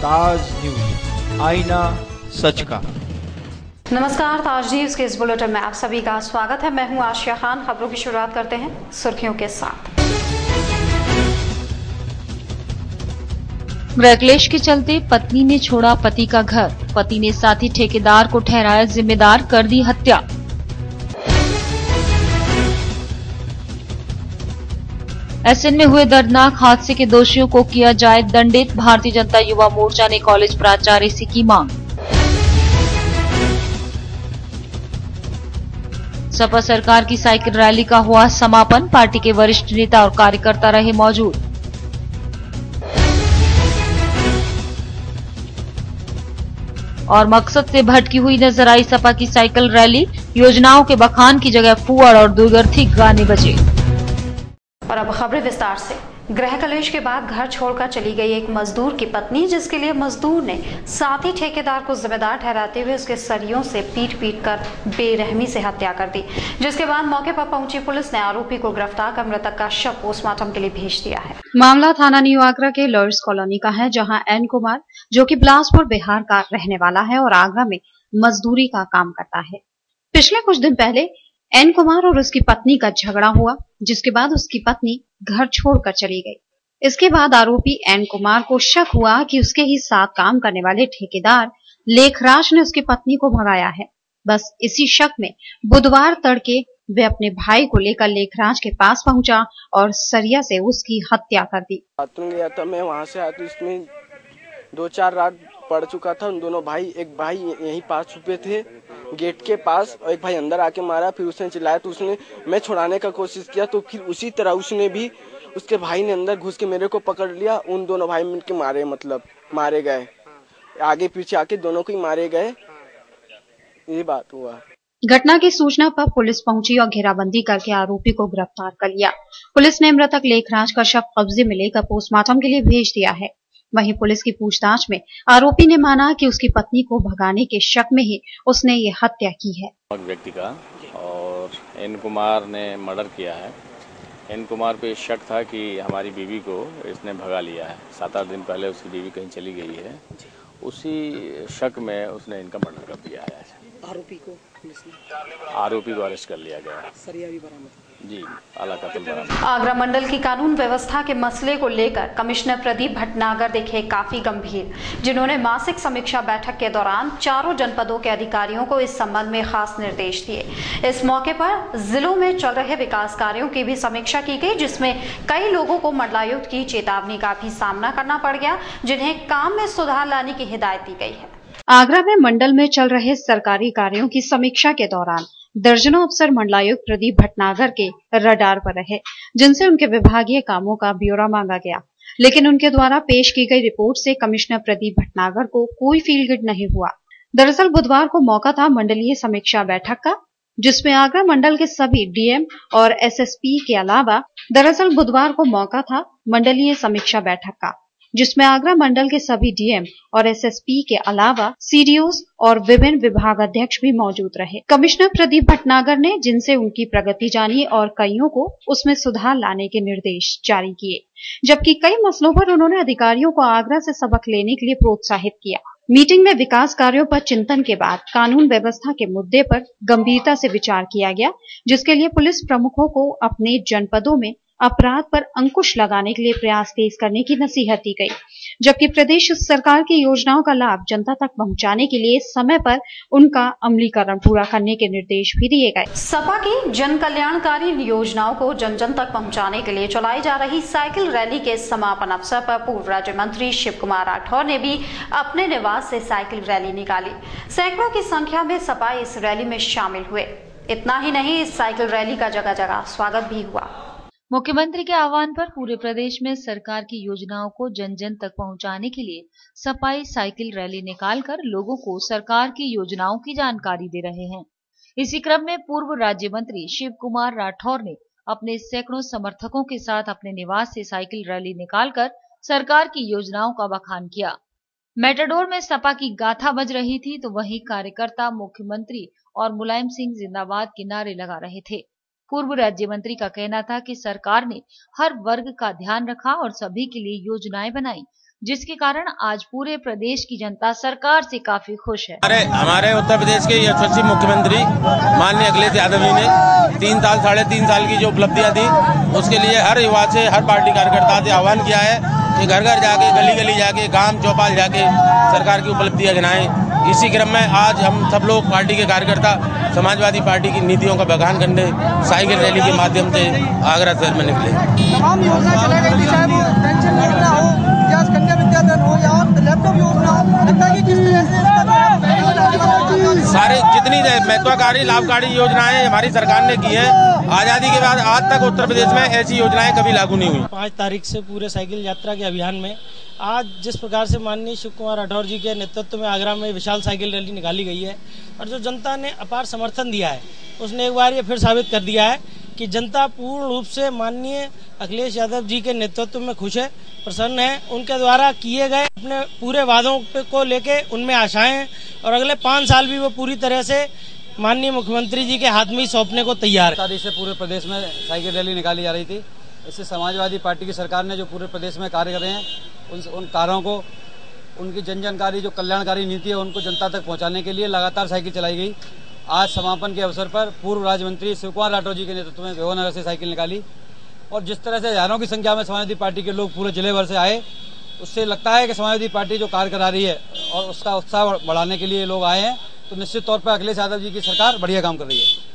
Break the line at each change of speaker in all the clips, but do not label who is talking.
ताज news, आईना सच का।
नमस्कार, ताज न्यूज के इस बुलेटिन में आप सभी का स्वागत है। मैं हूं आशिया खान। खबरों की शुरुआत करते हैं सुर्खियों के साथ।
गृह क्लेश के चलते पत्नी ने छोड़ा पति का घर, पति ने साथी ठेकेदार को ठहराया जिम्मेदार, कर दी हत्या। एसएन में हुए दर्दनाक हादसे के दोषियों को किया जाए दंडित, भारतीय जनता युवा मोर्चा ने कॉलेज प्राचार्य से की मांग। सपा सरकार की साइकिल रैली का हुआ समापन, पार्टी के वरिष्ठ नेता और कार्यकर्ता रहे मौजूद। और मकसद से भटकी हुई नजर आई सपा की साइकिल रैली, योजनाओं के बखान की जगह फुअर और दुर्गंधी गाने बजे।
और अब खबरें विस्तार से। गृह कलेश के बाद घर छोड़कर चली गई एक मजदूर की पत्नी, जिसके लिए मजदूर ने साथी ठेकेदार को जिम्मेदार ठहराते हुए उसके सरियों से पीट कर बेरहमी से हत्या कर दी, जिसके बाद मौके पर पहुंची पुलिस ने आरोपी को गिरफ्तार कर मृतक का शव पोस्टमार्टम के लिए भेज दिया है। मामला थाना न्यू आगरा के लॉयर्स कॉलोनी का है, जहां एन कुमार, जो कि बिलासपुर बिहार का रहने वाला है और आगरा में मजदूरी का काम करता है। पिछले कुछ दिन पहले एन कुमार और उसकी पत्नी का झगड़ा हुआ, जिसके बाद उसकी पत्नी घर छोड़कर चली गई। इसके बाद आरोपी एन कुमार को शक हुआ कि उसके ही साथ काम करने वाले ठेकेदार लेखराज ने उसकी पत्नी को भगाया है। बस इसी शक में बुधवार तड़के वे अपने भाई को लेकर लेखराज के पास पहुंचा और सरिया से उसकी हत्या कर दी।
गया था, मैं वहां से आया तो इसमें 2-4 रात पड़ चुका था। उन दोनों भाई, एक भाई यहीं पास छुपे थे गेट के पास, और एक भाई अंदर आके मारा। फिर उसने चिल्लाया तो उसने, मैं छुड़ाने का कोशिश किया तो फिर उसी तरह उसने भी, उसके भाई ने अंदर घुस के मेरे को पकड़ लिया। उन दोनों भाई मिलके मारे गए, आगे पीछे आके दोनों को ही मारे गए। ये बात हुआ।
घटना की सूचना पर पुलिस पहुंची और घेराबंदी करके आरोपी को गिरफ्तार कर लिया। पुलिस ने मृतक लेखराज का शव कब्जे में लेकर पोस्टमार्टम के लिए भेज दिया है। वहीं पुलिस की पूछताछ में आरोपी ने माना कि उसकी पत्नी को भगाने के शक में ही उसने ये हत्या की है।
व्यक्ति का और एन कुमार ने मर्डर किया है। एन कुमार पे शक था कि हमारी बीवी को इसने भगा लिया है। 7-8 दिन पहले उसकी बीवी कहीं चली गई है, उसी शक में उसने इनका मर्डर कर दिया है।
आरोपी को
अरेस्ट कर लिया गया है।
सरिया भी बरामद।
जी, आला कत्ल बरामद।
आगरा मंडल की कानून व्यवस्था के मसले को लेकर कमिश्नर प्रदीप भटनागर दिखे काफी गंभीर, जिन्होंने मासिक समीक्षा बैठक के दौरान चारों जनपदों के अधिकारियों को इस संबंध में खास निर्देश दिए। इस मौके पर जिलों में चल रहे विकास कार्यों की भी समीक्षा की गई, जिसमें कई लोगों को मंडलायुक्त की चेतावनी का भी सामना करना पड़ गया, जिन्हें काम में सुधार लाने की हिदायत दी गई है। आगरा में मंडल में चल रहे सरकारी कार्यों की समीक्षा के दौरान दर्जनों अफसर मंडलायुक्त प्रदीप भटनागर के रडार पर रहे, जिनसे उनके विभागीय कामों का ब्यौरा मांगा गया। लेकिन उनके द्वारा पेश की गई रिपोर्ट से कमिश्नर प्रदीप भटनागर को कोई फील गुड नहीं हुआ। दरअसल बुधवार को मौका था मंडलीय समीक्षा बैठक का, जिसमें आगरा मंडल के सभी डीएम और एसएसपी के अलावा आगरा मंडल के सभी डीएम और एसएसपी के अलावा सीडीओस और विभिन्न विभागाध्यक्ष भी मौजूद रहे। कमिश्नर प्रदीप भटनागर ने जिनसे उनकी प्रगति जानी और कईयों को उसमें सुधार लाने के निर्देश जारी किए, जबकि कई मसलों पर उन्होंने अधिकारियों को आगरा से सबक लेने के लिए प्रोत्साहित किया। मीटिंग में विकास कार्यों पर चिंतन के बाद कानून व्यवस्था के मुद्दे पर गंभीरता से विचार किया गया, जिसके लिए पुलिस प्रमुखों को अपने जनपदों में अपराध पर अंकुश लगाने के लिए प्रयास तेज करने की नसीहत दी गई, जबकि प्रदेश सरकार की योजनाओं का लाभ जनता तक पहुंचाने के लिए समय पर उनका अमलीकरण पूरा करने के निर्देश भी दिए गए। सपा की जन कल्याणकारी योजनाओं को जन जन तक पहुंचाने के लिए चलाई जा रही साइकिल रैली के समापन अवसर पर पूर्व राज्य मंत्री शिव कुमार राठौर ने भी अपने निवास से साइकिल रैली निकाली। सैकड़ों की संख्या में सपा इस रैली में शामिल हुए। इतना ही नहीं, इस साइकिल रैली का जगह जगह स्वागत भी हुआ।
मुख्यमंत्री के आह्वान पर पूरे प्रदेश में सरकार की योजनाओं को जन जन तक पहुंचाने के लिए सपाई साइकिल रैली निकालकर लोगों को सरकार की योजनाओं की जानकारी दे रहे हैं। इसी क्रम में पूर्व राज्य मंत्री शिव कुमार राठौर ने अपने सैकड़ों समर्थकों के साथ अपने निवास से साइकिल रैली निकालकर सरकार की योजनाओं का बखान किया। मेटाडोर में सपा की गाथा बज रही थी, तो वहीं कार्यकर्ता मुख्यमंत्री और मुलायम सिंह जिंदाबाद के नारे लगा रहे थे। पूर्व राज्य मंत्री का कहना था कि सरकार ने हर वर्ग का ध्यान रखा और सभी के लिए योजनाएं बनाई, जिसके कारण आज पूरे प्रदेश की जनता सरकार से काफी खुश है।
हमारे उत्तर प्रदेश के यशस्वी मुख्यमंत्री माननीय अखिलेश यादव जी ने 3 साल 3.5 साल की जो उपलब्धियां दी, उसके लिए हर युवा से, हर पार्टी कार्यकर्ता से आह्वान किया है कि घर घर जाके, गली गली जाके, गांव चौपाल जाके सरकार की उपलब्धियां गिनाएं। इसी क्रम में आज हम सब लोग पार्टी के कार्यकर्ता समाजवादी पार्टी की नीतियों का बखान करने साइकिल रैली के माध्यम से आगरा शहर में निकले।
तमाम योजना चलाई गई थी, चाहे वो पेंशन योजना हो या कन्या विद्याधन हो या लैपटॉप योजना हो, लगता है कि किस तरह से
सारे जितनी महत्वाकांक्षी लाभकारी योजनाएं हमारी सरकार ने की है, आजादी के बाद आज तक उत्तर प्रदेश में ऐसी योजनाएं कभी लागू नहीं हुई।
5 तारीख से पूरे साइकिल यात्रा के अभियान में आज जिस प्रकार से माननीय शिव कुमार राठौर जी के नेतृत्व में आगरा में विशाल साइकिल रैली निकाली गई है और जो जनता ने अपार समर्थन दिया है, उसने एक बार ये फिर साबित कर दिया है कि जनता पूर्ण रूप से माननीय अखिलेश यादव जी के नेतृत्व में खुश है, प्रसन्न है। उनके द्वारा किए गए अपने पूरे वादों को लेके उनमें आशाएं हैं और अगले 5 साल भी वो पूरी तरह से माननीय मुख्यमंत्री जी के हाथ में ही सौंपने को तैयार है।
तारीख से पूरे प्रदेश में साइकिल रैली निकाली जा रही थी। इससे समाजवादी पार्टी की सरकार ने जो पूरे प्रदेश में कार्य कर रहे हैं, उन कार्यों को, उनकी जनकारी, जो कल्याणकारी नीति है, उनको जनता तक पहुंचाने के लिए लगातार साइकिल चलाई गई। आज समापन के अवसर पर पूर्व राज्य मंत्री शिव कुमार राठौर जी के नेतृत्व में विभोनगर से साइकिल निकाली और जिस तरह से हजारों की संख्या में समाजवादी पार्टी के लोग पूरे जिले भर से आए, उससे लगता है कि समाजवादी पार्टी जो कार्य करा रही है और उसका उत्साह बढ़ाने के लिए लोग आए हैं, तो निश्चित तौर पर अखिलेश यादव जी की सरकार बढ़िया काम कर रही है।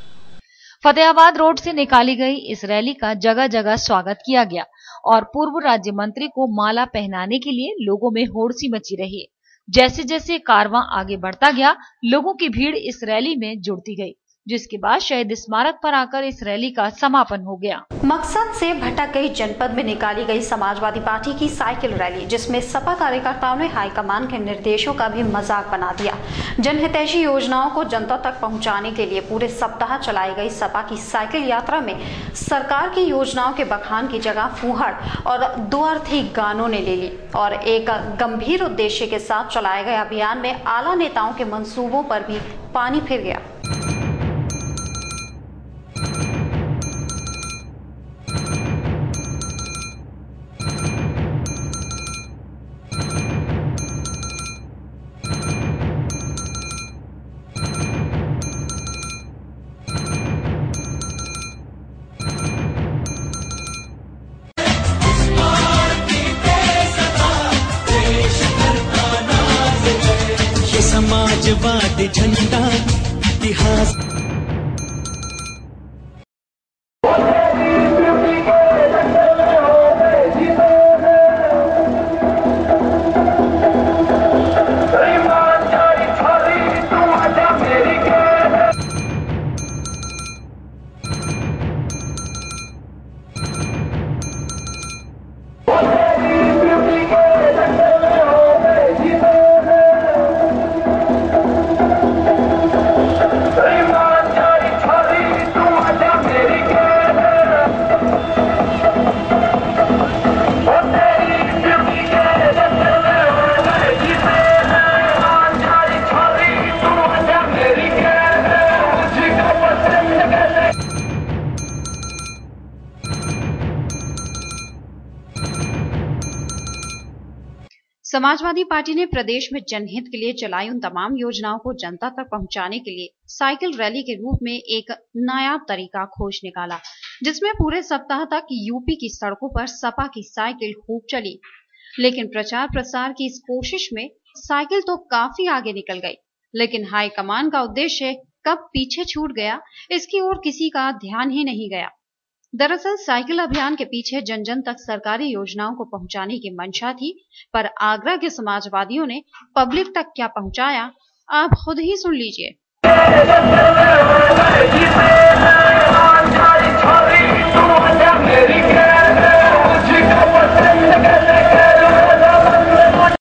फतेहाबाद रोड से निकाली गई इस रैली का जगह जगह स्वागत किया गया और पूर्व राज्य मंत्री को माला पहनाने के लिए लोगों में होड़ सी मची रही। जैसे जैसे कारवां आगे बढ़ता गया, लोगों की भीड़ इस रैली में जुड़ती गई, जिसके बाद शहीद स्मारक पर आकर इस रैली का समापन हो गया।
मकसद से भटक गई जनपद में निकाली गई समाजवादी पार्टी की साइकिल रैली, जिसमें सपा कार्यकर्ताओं ने हाईकमान के निर्देशों का भी मजाक बना दिया। जनहितैषी योजनाओं को जनता तक पहुंचाने के लिए पूरे सप्ताह चलाई गई सपा की साइकिल यात्रा में सरकार की योजनाओं के बखान की जगह फूहड़ और द्वार्थी गानों ने ले ली और एक गंभीर उद्देश्य के साथ चलाए गए अभियान में आला नेताओं के मंसूबों पर भी पानी फिर गया।
समाजवादी झंडा इतिहास
समाजवादी पार्टी ने प्रदेश में जनहित के लिए चलाई उन तमाम योजनाओं को जनता तक पहुंचाने के लिए साइकिल रैली के रूप में एक नायाब तरीका खोज निकाला, जिसमें पूरे सप्ताह तक यूपी की सड़कों पर सपा की साइकिल खूब चली। लेकिन प्रचार प्रसार की इस कोशिश में साइकिल तो काफी आगे निकल गई, लेकिन हाईकमान का उद्देश्य कब पीछे छूट गया, इसकी ओर किसी का ध्यान ही नहीं गया। दरअसल साइकिल अभियान के पीछे जन जन तक सरकारी योजनाओं को पहुंचाने की मंशा थी, पर आगरा के समाजवादियों ने पब्लिक तक क्या पहुंचाया, आप खुद ही सुन लीजिए।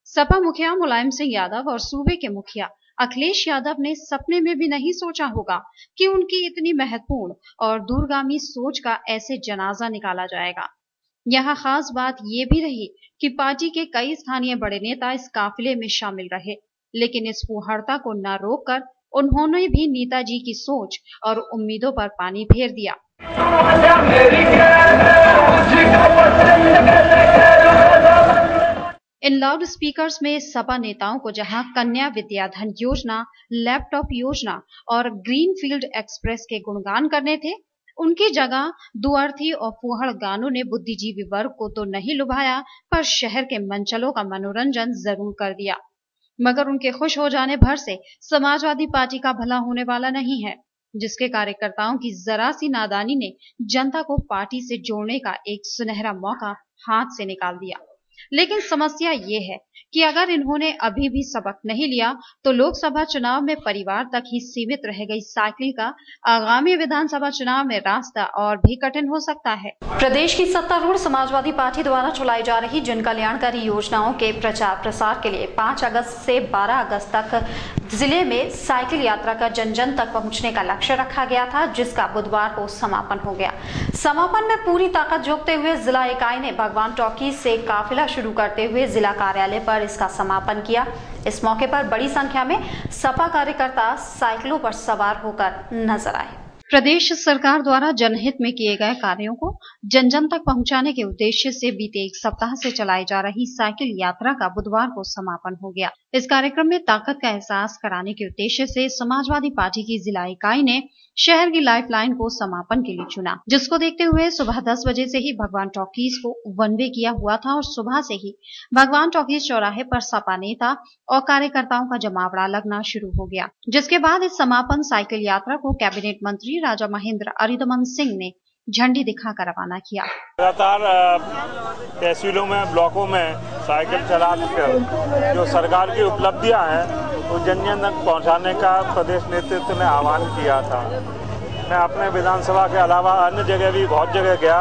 सपा मुखिया मुलायम सिंह यादव और सूबे के मुखिया अखिलेश यादव ने सपने में भी नहीं सोचा होगा कि उनकी इतनी महत्वपूर्ण और दूरगामी सोच का ऐसे जनाजा निकाला जाएगा। यहाँ खास बात ये भी रही कि पार्टी के कई स्थानीय बड़े नेता इस काफिले में शामिल रहे, लेकिन इस फूहड़ता को न रोककर उन्होंने भी नेताजी की सोच और उम्मीदों पर पानी फेर दिया। इन लाउड स्पीकर्स में सपा नेताओं को जहां कन्या विद्याधन योजना, लैपटॉप योजना और ग्रीनफील्ड एक्सप्रेस के गुणगान करने थे, उनकी जगह दुअर्थी और फूहड़ गानों ने बुद्धिजीवी वर्ग को तो नहीं लुभाया, पर शहर के मनचलों का मनोरंजन जरूर कर दिया। मगर उनके खुश हो जाने भर से समाजवादी पार्टी का भला होने वाला नहीं है, जिसके कार्यकर्ताओं की जरा सी नादानी ने जनता को पार्टी से जोड़ने का एक सुनहरा मौका हाथ से निकाल दिया। लेकिन समस्या ये है कि अगर इन्होंने अभी भी सबक नहीं लिया तो लोकसभा चुनाव में परिवार तक ही सीमित रह गई साइकिल का आगामी विधानसभा चुनाव में रास्ता और भी कठिन हो सकता है। प्रदेश की सत्तारूढ़ समाजवादी पार्टी द्वारा चलाई जा रही जन कल्याणकारी योजनाओं के प्रचार प्रसार के लिए 5 अगस्त से 12 अगस्त तक जिले में साइकिल यात्रा का जन जन तक पहुंचने का लक्ष्य रखा गया था, जिसका बुधवार को समापन हो गया। समापन में पूरी ताकत झोंकते हुए जिला इकाई ने भगवान टॉकीज से काफिला शुरू करते हुए जिला कार्यालय पर इसका समापन किया। इस मौके पर बड़ी संख्या में सपा कार्यकर्ता साइकिलों पर सवार होकर नजर आए। प्रदेश सरकार द्वारा जनहित में किए गए कार्यों को जन जन तक पहुंचाने के उद्देश्य से बीते 1 सप्ताह से चलाई जा रही साइकिल यात्रा का बुधवार को समापन हो गया। इस कार्यक्रम में ताकत का एहसास कराने के उद्देश्य से समाजवादी पार्टी की जिला इकाई ने शहर की लाइफलाइन को समापन के लिए चुना, जिसको देखते हुए सुबह 10 बजे से ही भगवान टॉकीज को वन वे किया हुआ था और सुबह से ही भगवान टॉकीज चौराहे पर सपा नेता और कार्यकर्ताओं का जमावड़ा लगना शुरू हो गया। जिसके बाद इस समापन साइकिल यात्रा को कैबिनेट मंत्री राजा महेंद्र अरिदमन सिंह ने झंडी दिखाकर रवाना किया।
लगातार तहसीलों में, ब्लॉकों में साइकिल चलाकर जो सरकार की उपलब्धियां हैं वो जन जन तक पहुंचाने का प्रदेश नेतृत्व ने आह्वान किया था। मैं अपने विधानसभा के अलावा अन्य जगह भी बहुत जगह गया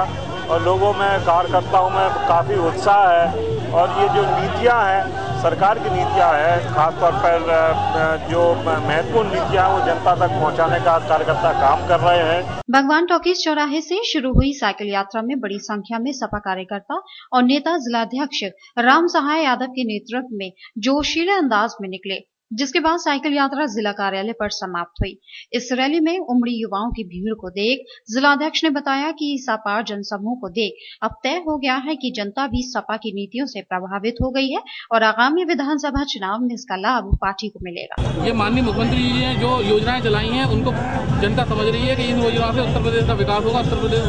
और लोगों में, कार्यकर्ताओं में काफ़ी उत्साह है। और ये जो नीतियां हैं, सरकार की नीतियां हैं, खासतौर पर जो महत्वपूर्ण नीतियां हैं वो जनता तक पहुंचाने का कार्यकर्ता काम कर रहे हैं।
भगवान टॉकीज चौराहे से शुरू हुई साइकिल यात्रा में बड़ी संख्या में सपा कार्यकर्ता और नेता जिलाध्यक्ष राम सहाय यादव के नेतृत्व में जोशीले अंदाज में निकले, जिसके बाद साइकिल यात्रा जिला कार्यालय पर समाप्त हुई। इस रैली में उमड़ी युवाओं की भीड़ को देख जिलाध्यक्ष ने बताया कि सपा जनसमूह को देख अब तय हो गया है कि जनता भी सपा की नीतियों से प्रभावित हो गई है और आगामी विधानसभा चुनाव में इसका लाभ पार्टी को मिलेगा।
ये माननीय मुख्यमंत्री जी ने जो योजनाएं चलाई हैं उनको जनता समझ रही है कि इन योजनाओं से उत्तर प्रदेश का विकास होगा, उत्तर प्रदेश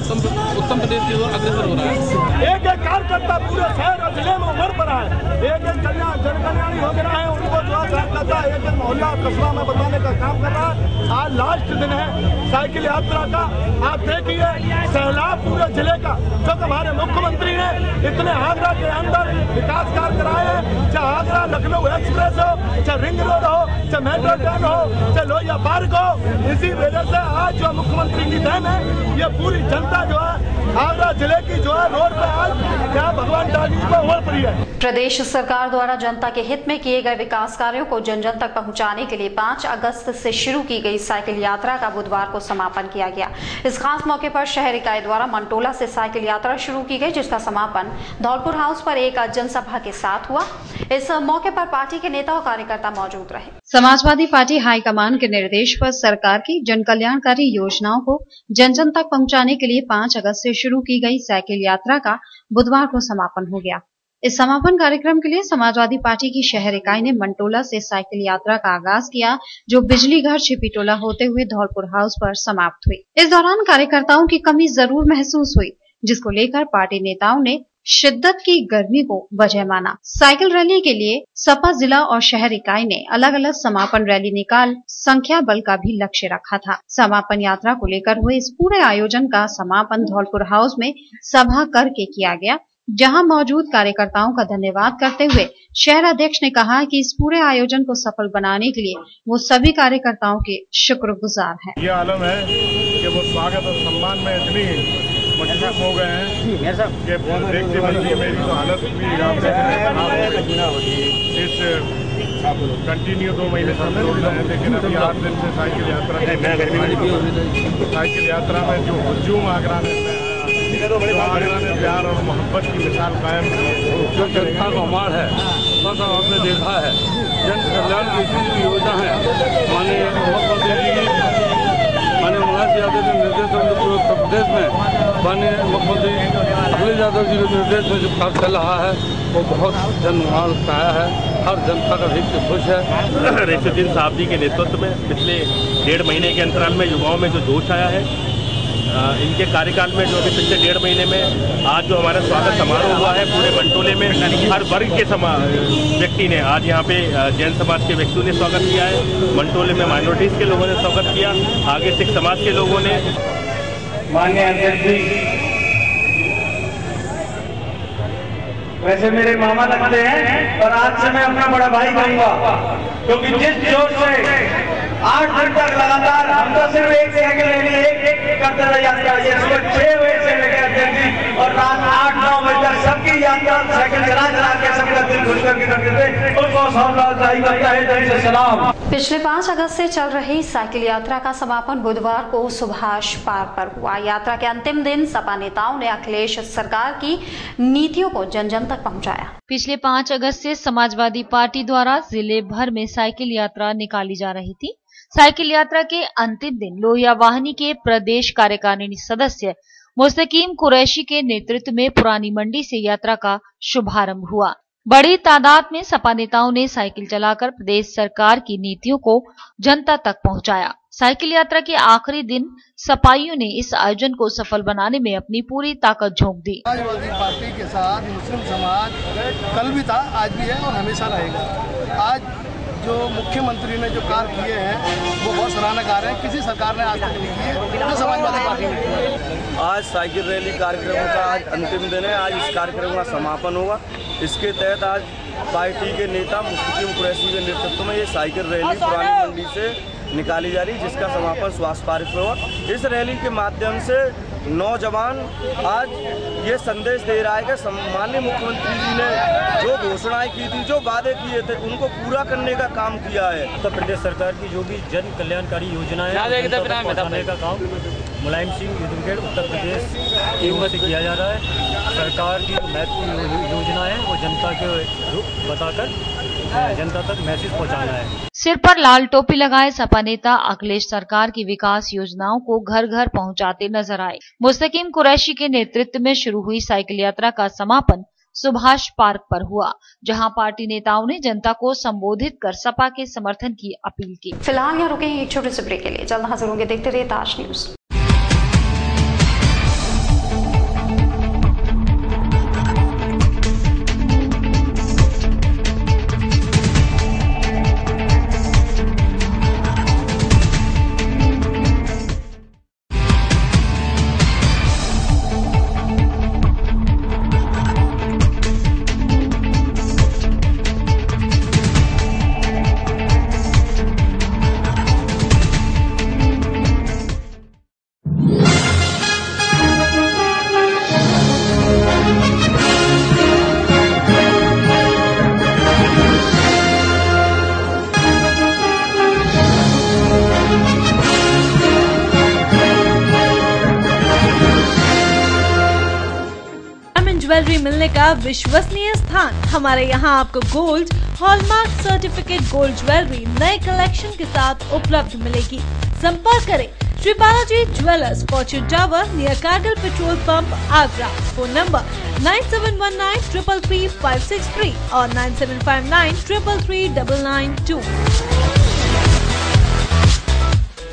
उत्तम प्रदेश की ओर अग्रसर हो रहा है।
एक एक कार्यकर्ता पूरे शहर और जिले में उमड़ पड़ा है। एक एक जन कल्याणी हो गया है, उनको जो एक एक मोहल्ला कस्बा में बताने का काम कर रहा है। आज लास्ट दिन है साइकिल यात्रा का। आप देखिए सैलाब पूरे जिले का, जो हमारे मुख्यमंत्री ने इतने आगरा के अंदर विकास कार्य कराए हैं, चाहे आगरा लखनऊ एक्सप्रेस हो, चाहे रिंग रोड हो, चाहे मेट्रो ट्रेन हो, चाहे लोहिया पार्क हो। इसी वजह से आज जो मुख्यमंत्री की देन है, ये पूरी जनता जो है आगरा जिले की जो है रोड पे आज क्या भगवान टॉकीज पर उमड़ पड़ी है।
प्रदेश सरकार द्वारा जनता के हित में किए गए विकास कार्यों को जन जन तक पहुंचाने के लिए 5 अगस्त से शुरू की गई साइकिल यात्रा का बुधवार को समापन किया गया। इस खास मौके पर शहर इकाई द्वारा मंटोला से साइकिल यात्रा शुरू की गई, जिसका समापन धौलपुर हाउस पर एक जनसभा के साथ हुआ। इस मौके पर पार्टी के नेता और कार्यकर्ता मौजूद रहे। समाजवादी पार्टी हाईकमान के निर्देश पर सरकार की जन कल्याणकारी योजनाओं को जन जन तक पहुंचाने के लिए 5 अगस्त से शुरू की गई साइकिल यात्रा का बुधवार को समापन हो गया। इस समापन कार्यक्रम के लिए समाजवादी पार्टी की शहर इकाई ने मंटोला से साइकिल यात्रा का आगाज किया, जो बिजली घर छिपीटोला होते हुए धौलपुर हाउस पर समाप्त हुई। इस दौरान कार्यकर्ताओं की कमी जरूर महसूस हुई, जिसको लेकर पार्टी नेताओं ने शिद्दत की गर्मी को वजह माना। साइकिल रैली के लिए सपा जिला और शहर इकाई ने अलग अलग समापन रैली निकाल संख्या बल का भी लक्ष्य रखा था। समापन यात्रा को लेकर हुए इस पूरे आयोजन का समापन धौलपुर हाउस में सभा करके किया गया, जहां मौजूद कार्यकर्ताओं का धन्यवाद करते हुए शहर अध्यक्ष ने कहा कि इस पूरे आयोजन को सफल बनाने के लिए वो सभी कार्यकर्ताओं के शुक्रगुजार हैं।
ये आलम है कि वो स्वागत और सम्मान में इतनी मजबूत हो गए हैं कि देखते देखते मेरी तो हालत भी इस कंटिन्यू 2 महीने से जोड़ रहे हैं, लेकिन अभी 8 दिन से साइकिल यात्रा में जो हुजूम आगरा में आगरा ने प्यार और मोहब्बत की मिसाल कायम की, जो जनता का अमार है, बस आपने देखा है जन कल्याण की इतनी योजना है। माननीय मुख्यमंत्री जी की, माननीय महाराज यादव के निर्देश में उत्तर प्रदेश में माननीय मुख्यमंत्री अखिलेश यादव जी के निर्देश में जो काम चल रहा है वो बहुत जनमान पाया है, हर जनता का हित खुश है।
रेसुद्दीन साहब जी के नेतृत्व में पिछले 1.5 महीने के अंतराल में युवाओं में जो जोश आया है, इनके कार्यकाल में जो अभी पिछले 1.5 महीने में आज जो हमारा स्वागत समारोह हुआ है पूरे मंटोले में, हर वर्ग के व्यक्ति ने आज यहाँ पे जैन समाज के व्यक्तियों ने स्वागत किया है, मंटोले में माइनॉरिटीज़ के लोगों ने स्वागत किया, आगे सिख समाज के लोगों ने।
माननीय अध्यक्ष जी वैसे मेरे मामा लगते हैं, पर आज से मैं अपना बड़ा भाई कहूंगा, क्योंकि जिस जोर से 8 दिन तक लगातार हम तो सिर्फ एक साइकिल रैली एक करते रहे यात्रा, ये सुबह 6 बजे से लेकर अध्यक्ष जी और रात 8-9 बजे तक सबकी यात्रा साइकिल चला के सबका दिल खुश करके करते थे, उनको हौसला अफजाई करता है। दिल से सलाम।
पिछले 5 अगस्त से चल रही साइकिल यात्रा का समापन बुधवार को सुभाष पार्क पर हुआ। यात्रा के अंतिम दिन सपा नेताओं ने अखिलेश सरकार की नीतियों को जन जन तक पहुंचाया।
पिछले 5 अगस्त से समाजवादी पार्टी द्वारा जिले भर में साइकिल यात्रा निकाली जा रही थी। साइकिल यात्रा के अंतिम दिन लोहिया वाहिनी के प्रदेश कार्यकारिणी सदस्य मुस्तकीम कुरैशी के नेतृत्व में पुरानी मंडी से यात्रा का शुभारंभ हुआ। बड़ी तादाद में सपा नेताओं ने साइकिल चलाकर प्रदेश सरकार की नीतियों को जनता तक पहुंचाया। साइकिल यात्रा के आखिरी दिन सपाइयों ने इस आयोजन को सफल बनाने में अपनी पूरी ताकत झोंक दी।
समाजवादी पार्टी के साथ मुस्लिम समाज कल भी था, आज भी है और हमेशा रहेगा। आज जो मुख्यमंत्री ने जो कार्य किए हैं वो बहुत सराहना कर रहे हैं, किसी सरकार ने आज तक नहीं किए, जो समाजवादी पार्टी ने किया।
आज साइकिल रैली कार्यक्रमों का आज अंतिम दिन है, आज इस कार्यक्रम का समापन होगा। इसके तहत आज पार्टी के नेता मुस्तकीम कुरैशी के नेतृत्व में ये साइकिल रैली पुरानी मंडी से निकाली जा रही है, जिसका समापन सुभाष पार्क में हुआ। इस रैली के माध्यम से नौजवान आज ये संदेश दे रहा है कि माननीय मुख्यमंत्री जी ने जो घोषणाएं की थी, जो वादे किए थे, उनको पूरा करने का काम किया है।
उत्तर प्रदेश सरकार की जो भी जन कल्याणकारी योजनाएं पहुँचाने का काम मुलायम सिंह ब्रिगेड उत्तर प्रदेश की ओर से किया जा रहा है। सरकार की महत्वपूर्ण योजना है वो जनता के रूप बताकर जनता तक मैसेज पहुंचाना है।
सिर पर लाल टोपी लगाए सपा नेता अखिलेश सरकार की विकास योजनाओं को घर घर पहुंचाते नजर आए। मुस्तकीम कुरैशी के नेतृत्व में शुरू हुई साइकिल यात्रा का समापन सुभाष पार्क पर हुआ, जहां पार्टी नेताओं ने जनता को संबोधित कर सपा के समर्थन की अपील की।
फिलहाल यहाँ रुके हैं एक छोटे से ब्रेक के लिए, जल्द हाजिर होंगे। देखते रहिए ताज न्यूज।
ज्वेलरी मिलने का विश्वसनीय स्थान। हमारे यहाँ आपको gold hallmark certificate gold jewellery नए कलेक्शन के साथ उपलब्ध मिलेगी। संपर्क करें Shri Balaji jewellers, fortune tower near Kargil petrol pump, Agra. Phone number 9719 333 563 और 9759 333 992।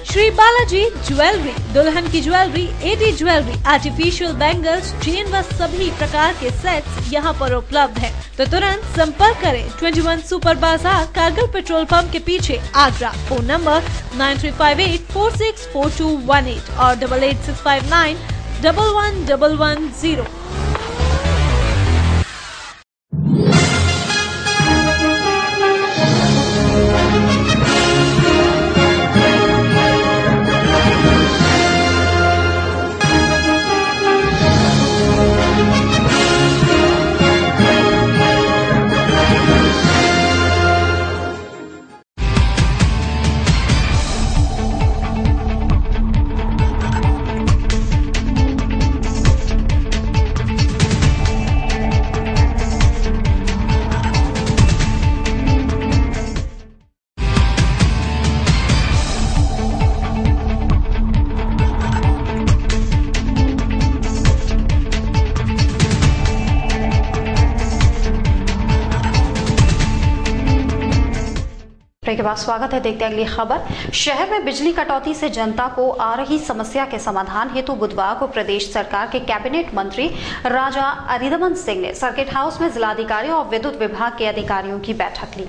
श्री बालाजी ज्वेलरी, दुल्हन की jewellery, AD jewellery, artificial bangles, chain व सभी प्रकार के सेट्स यहाँ पर उपलब्ध है। तो तुरंत संपर्क करें 21 सुपर बाजार, कारगिल पेट्रोल पंप के पीछे, आगरा। फोन नंबर 9358 464218 और 88659 11110।
के बाद स्वागत है। देखते हैं अगली खबर। शहर में बिजली कटौती से जनता को आ रही समस्या के समाधान हेतु बुधवार को प्रदेश सरकार के कैबिनेट मंत्री राजा अरिदमन सिंह ने सर्किट हाउस में जिलाधिकारी और विद्युत विभाग के अधिकारियों की बैठक ली।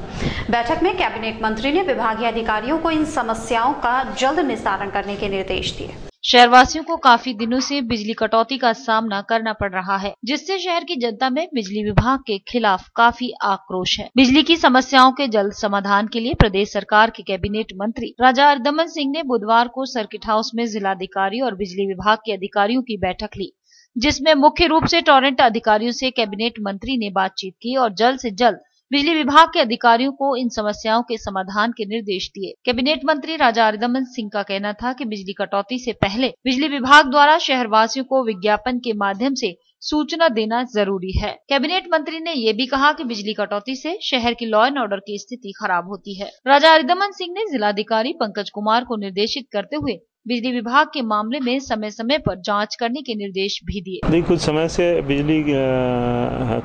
बैठक में कैबिनेट मंत्री ने विभागीय अधिकारियों को इन समस्याओं का जल्द निस्तारण करने के निर्देश दिए।
शहरवासियों को काफी दिनों से बिजली कटौती का सामना करना पड़ रहा है, जिससे शहर की जनता में बिजली विभाग के खिलाफ काफी आक्रोश है। बिजली की समस्याओं के जल्द समाधान के लिए प्रदेश सरकार के कैबिनेट मंत्री राजा अरिदमन सिंह ने बुधवार को सर्किट हाउस में जिलाधिकारी और बिजली विभाग के अधिकारियों की बैठक ली, जिसमें मुख्य रूप से टोरेंट अधिकारियों से कैबिनेट मंत्री ने बातचीत की और जल्द से जल्द बिजली विभाग के अधिकारियों को इन समस्याओं के समाधान के निर्देश दिए। कैबिनेट मंत्री राजा अरिदमन सिंह का कहना था कि बिजली कटौती से पहले बिजली विभाग द्वारा शहरवासियों को विज्ञापन के माध्यम से सूचना देना जरूरी है। कैबिनेट मंत्री ने ये भी कहा कि बिजली कटौती से शहर की लॉ एंड ऑर्डर की स्थिति खराब होती है। राजा अरिदमन सिंह ने जिलाधिकारी पंकज कुमार को निर्देशित करते हुए बिजली विभाग के मामले में समय समय पर जांच करने के निर्देश भी दिए।
कुछ समय से बिजली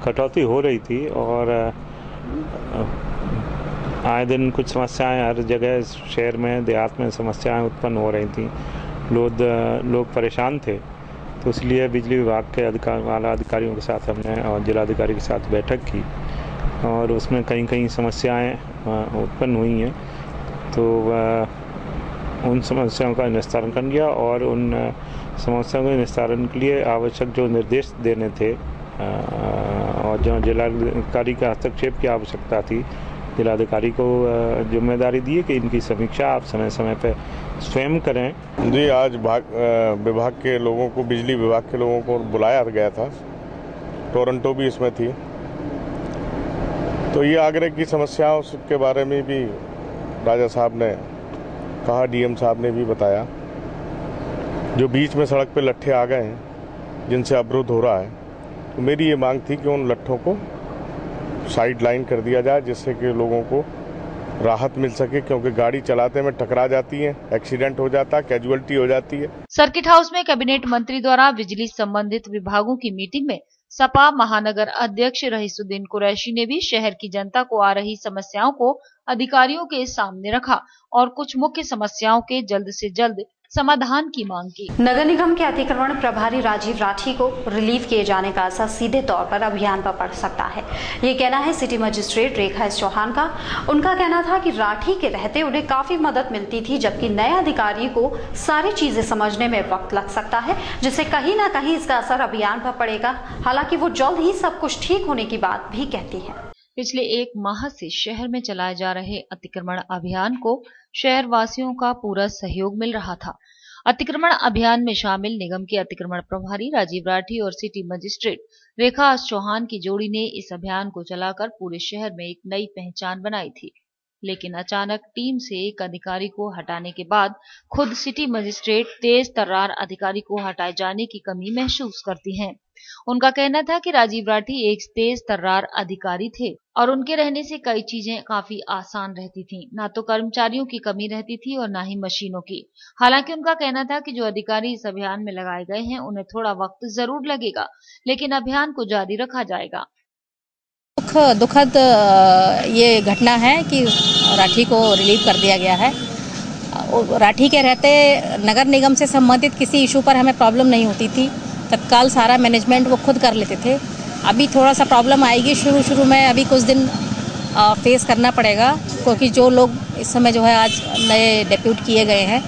कटौती हो रही थी और आए दिन कुछ समस्याएं हर जगह शहर में देहात में समस्याएं उत्पन्न हो रही थी। लोग परेशान थे, तो इसलिए बिजली विभाग के अधिकारियों के साथ हमने और जिलाधिकारी के साथ बैठक की और उसमें कहीं कहीं समस्याएं उत्पन्न हुई हैं, तो उन समस्याओं का निस्तारण कर लिया और उन समस्याओं के निस्तारण के लिए आवश्यक जो निर्देश देने थे और जो जिलाधिकारी का हस्तक्षेप की आवश्यकता थी, जिलाधिकारी को जिम्मेदारी दी है कि इनकी समीक्षा आप समय समय पर स्वयं करें।
जी, आज विभाग के लोगों को, बिजली विभाग के लोगों को बुलाया गया था, टोरंटो भी इसमें थी, तो ये आगरा की समस्याओं के बारे में भी राजा साहब ने कहा, डीएम साहब ने भी बताया। जो बीच में सड़क पे लट्ठे आ गए हैं जिनसे अवरोध हो रहा है, तो मेरी ये मांग थी कि उन लट्ठों को साइड लाइन कर दिया जाए, जिससे कि लोगों को राहत मिल सके, क्योंकि गाड़ी चलाते में टकरा जाती है, एक्सीडेंट हो जाता है, कैजुअलिटी हो जाती है।
सर्किट हाउस में कैबिनेट मंत्री द्वारा बिजली संबंधित विभागों की मीटिंग में सपा महानगर अध्यक्ष रहीसुद्दीन कुरैशी ने भी शहर की जनता को आ रही समस्याओं को अधिकारियों के सामने रखा और कुछ मुख्य समस्याओं के जल्द से जल्द समाधान की मांग की।
नगर निगम के अतिक्रमण प्रभारी राजीव राठी को रिलीव किए जाने का असर सीधे तौर पर अभियान पर पड़ सकता है, ये कहना है सिटी मजिस्ट्रेट रेखा एस चौहान का। उनका कहना था कि राठी के रहते उन्हें काफी मदद मिलती थी, जबकि नए अधिकारी को सारी चीजें समझने में वक्त लग सकता है, जिससे कहीं ना कहीं इसका असर अभियान पर पड़ेगा। हालांकि वो जल्द ही सब कुछ ठीक होने की बात भी कहती है।
पिछले 1 माह से शहर में चलाए जा रहे अतिक्रमण अभियान को शहर वासियों का पूरा सहयोग मिल रहा था। अतिक्रमण अभियान में शामिल निगम के अतिक्रमण प्रभारी राजीव राठी और सिटी मजिस्ट्रेट रेखा एस चौहान की जोड़ी ने इस अभियान को चलाकर पूरे शहर में एक नई पहचान बनाई थी। लेकिन अचानक टीम से एक अधिकारी को हटाने के बाद खुद सिटी मजिस्ट्रेट तेज तर्रार अधिकारी को हटाए जाने की कमी महसूस करती हैं। उनका कहना था कि राजीव राठी एक तेज तर्रार अधिकारी थे और उनके रहने से कई चीजें काफी आसान रहती थीं। ना तो कर्मचारियों की कमी रहती थी और ना ही मशीनों की। हालांकि उनका कहना था कि जो अधिकारी इस अभियान में लगाए गए हैं उन्हें थोड़ा वक्त जरूर लगेगा, लेकिन अभियान को जारी रखा जाएगा।
दुखद ये घटना है कि राठी को रिलीव कर दिया गया है। राठी के रहते नगर निगम से संबंधित किसी इशू पर हमें प्रॉब्लम नहीं होती थी, तत्काल सारा मैनेजमेंट वो खुद कर लेते थे। अभी थोड़ा सा प्रॉब्लम आएगी शुरू में, अभी कुछ दिन फेस करना पड़ेगा, क्योंकि जो लोग इस समय जो है आज नए डेप्यूट किए गए हैं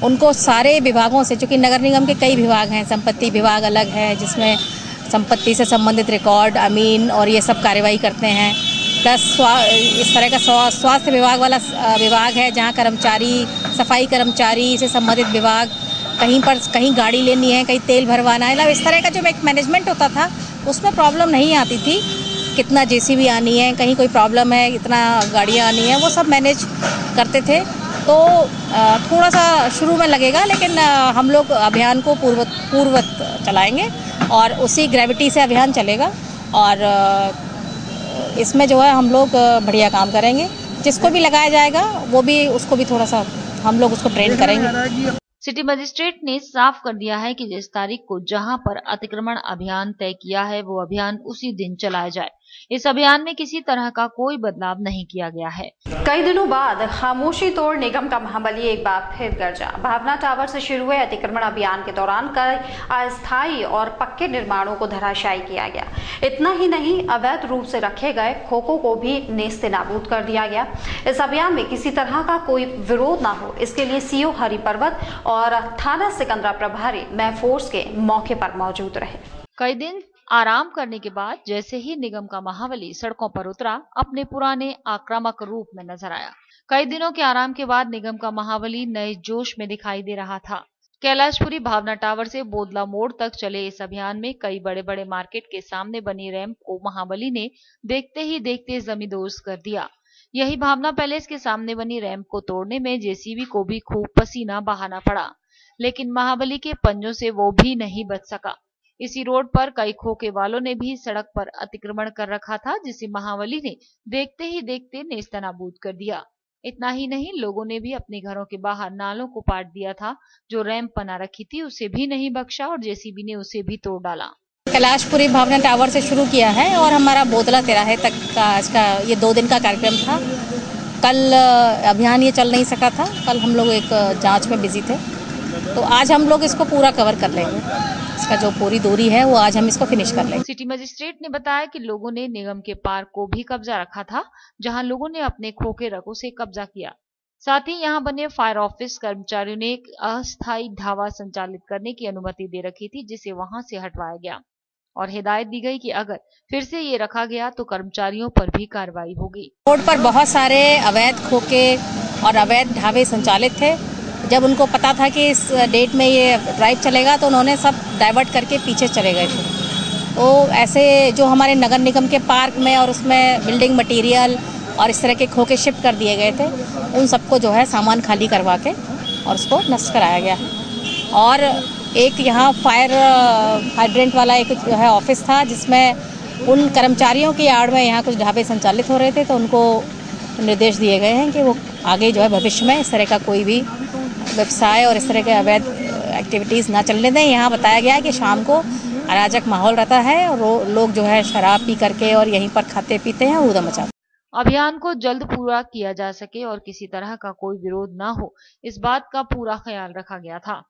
उनको सारे विभागों से, चूँकि नगर निगम के कई विभाग हैं, संपत्ति विभाग अलग है जिसमें संपत्ति से संबंधित रिकॉर्ड, अमीन और ये सब कार्रवाई करते हैं, प्लस इस तरह का स्वास्थ्य विभाग वाला विभाग है जहाँ कर्मचारी, सफाई कर्मचारी से संबंधित विभाग, कहीं गाड़ी लेनी है, कहीं तेल भरवाना है, इस तरह का जो एक मैनेजमेंट होता था उसमें प्रॉब्लम नहीं आती थी। कितना जेसीबी आनी है, कहीं कोई प्रॉब्लम है, इतना गाड़ियाँ आनी है, वो सब मैनेज करते थे। तो थोड़ा सा शुरू में लगेगा, लेकिन हम लोग अभियान को पूर्ववत चलाएंगे और उसी ग्रेविटी से अभियान चलेगा और इसमें जो है हम लोग बढ़िया काम करेंगे। जिसको भी लगाया जाएगा वो भी, उसको भी थोड़ा सा हम लोग उसको ट्रेन करेंगे।
सिटी मजिस्ट्रेट ने साफ कर दिया है कि जिस तारीख को जहां पर अतिक्रमण अभियान तय किया है वो अभियान उसी दिन चलाया जाए। इस अभियान में किसी तरह का कोई बदलाव नहीं किया गया है।
कई दिनों बाद खामोशी तोड़ निगम का महाबली एक बार फिर गरजा। भावना टावर से शुरू हुए अतिक्रमण अभियान के दौरान कई अस्थायी और पक्के निर्माणों को धराशायी किया गया। इतना ही नहीं, अवैध रूप से रखे गए खोखों को भी नेस्ते नाबूद कर दिया गया। इस अभियान में किसी तरह का कोई विरोध न हो, इसके लिए सीओ हरि पर्वत और थाना सिकंदरा प्रभारी महफोर्स के मौके पर मौजूद रहे।
कई दिन आराम करने के बाद जैसे ही निगम का महाबली सड़कों पर उतरा, अपने पुराने आक्रामक रूप में नजर आया। कई दिनों के आराम के बाद निगम का महाबली नए जोश में दिखाई दे रहा था। कैलाशपुरी भावना टावर से बोदला मोड़ तक चले इस अभियान में कई बड़े बड़े मार्केट के सामने बनी रैंप को महाबली ने देखते ही देखते जमींदोज कर दिया। यही भावना पैलेस के सामने बनी रैंप को तोड़ने में जेसीबी को भी खूब पसीना बहाना पड़ा, लेकिन महाबली के पंजों से वो भी नहीं बच सका। इसी रोड पर कई खोखे वालों ने भी सड़क पर अतिक्रमण कर रखा था, जिसे महाबली ने देखते ही देखते नेस्तनाबूद कर दिया। इतना ही नहीं, लोगों ने भी अपने घरों के बाहर नालों को पाट दिया था। जो रैंप बना रखी थी उसे भी नहीं बख्शा और जेसीबी ने उसे भी तोड़ डाला।
कैलाशपुरी भावना टावर से शुरू किया है और हमारा बोदला तिराहे तक का इसका ये 2 दिन का कार्यक्रम था। कल अभियान ये चल नहीं सका था, कल हम लोग एक जांच में बिजी थे, तो आज हम लोग इसको पूरा कवर कर लेंगे। इसका जो पूरी दूरी है वो आज हम इसको फिनिश कर लेंगे।
सिटी मजिस्ट्रेट ने बताया कि लोगों ने निगम के पार्क को भी कब्जा रखा था, जहां लोगों ने अपने खोखे रखों से कब्जा किया। साथ ही यहां बने फायर ऑफिस कर्मचारियों ने एक अस्थायी ढाबा संचालित करने की अनुमति दे रखी थी, जिसे वहां से हटवाया गया और हिदायत दी गई कि अगर फिर से ये रखा गया तो कर्मचारियों पर भी कार्रवाई होगी।
रोड पर बहुत सारे अवैध खोखे और अवैध ढाबे संचालित थे। जब उनको पता था कि इस डेट में ये ड्राइव चलेगा तो उन्होंने सब डाइवर्ट करके पीछे चले गए थे। तो ऐसे जो हमारे नगर निगम के पार्क में और उसमें बिल्डिंग मटेरियल और इस तरह के खोखे शिफ्ट कर दिए गए थे, उन सबको जो है सामान खाली करवा के और उसको नष्ट कराया गया है। और एक यहाँ फायर हाइड्रेंट वाला एक जो है ऑफिस था, जिसमें उन कर्मचारियों की आड़ में यहाँ कुछ ढाबे संचालित हो रहे थे, तो उनको निर्देश दिए गए हैं कि वो आगे जो है भविष्य में इस तरह का कोई भी व्यवसाय और इस तरह के अवैध एक्टिविटीज़ ना चलने दें। यहाँ बताया गया है कि शाम को अराजक माहौल रहता है और लोग जो है शराब पी करके और यहीं पर खाते पीते हैं, ऊधम मचाते।
अभियान को जल्द पूरा किया जा सके और किसी तरह का कोई विरोध ना हो, इस बात का पूरा ख्याल रखा गया था।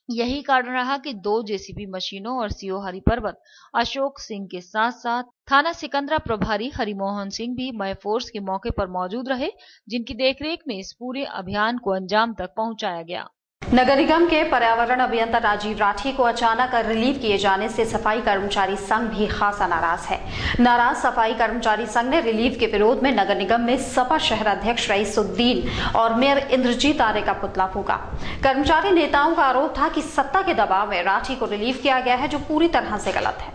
यही कारण रहा कि 2 जेसीबी मशीनों और सीओ हरि पर्वत अशोक सिंह के साथ साथ थाना सिकंदरा प्रभारी हरिमोहन सिंह भी महफोर्स के मौके पर मौजूद रहे, जिनकी देखरेख में इस पूरे अभियान को अंजाम तक पहुंचाया गया।
नगर निगम के पर्यावरण अभियंता राजीव राठी को अचानक रिलीव किए जाने से सफाई कर्मचारी संघ भी खासा नाराज है। नाराज सफाई कर्मचारी संघ ने रिलीव के विरोध में नगर निगम में सपा शहर अध्यक्ष रईसुद्दीन और मेयर इंद्रजीत आर्य का पुतला फूंका। कर्मचारी नेताओं का आरोप था कि सत्ता के दबाव में राठी को रिलीव किया गया है, जो पूरी तरह से गलत है।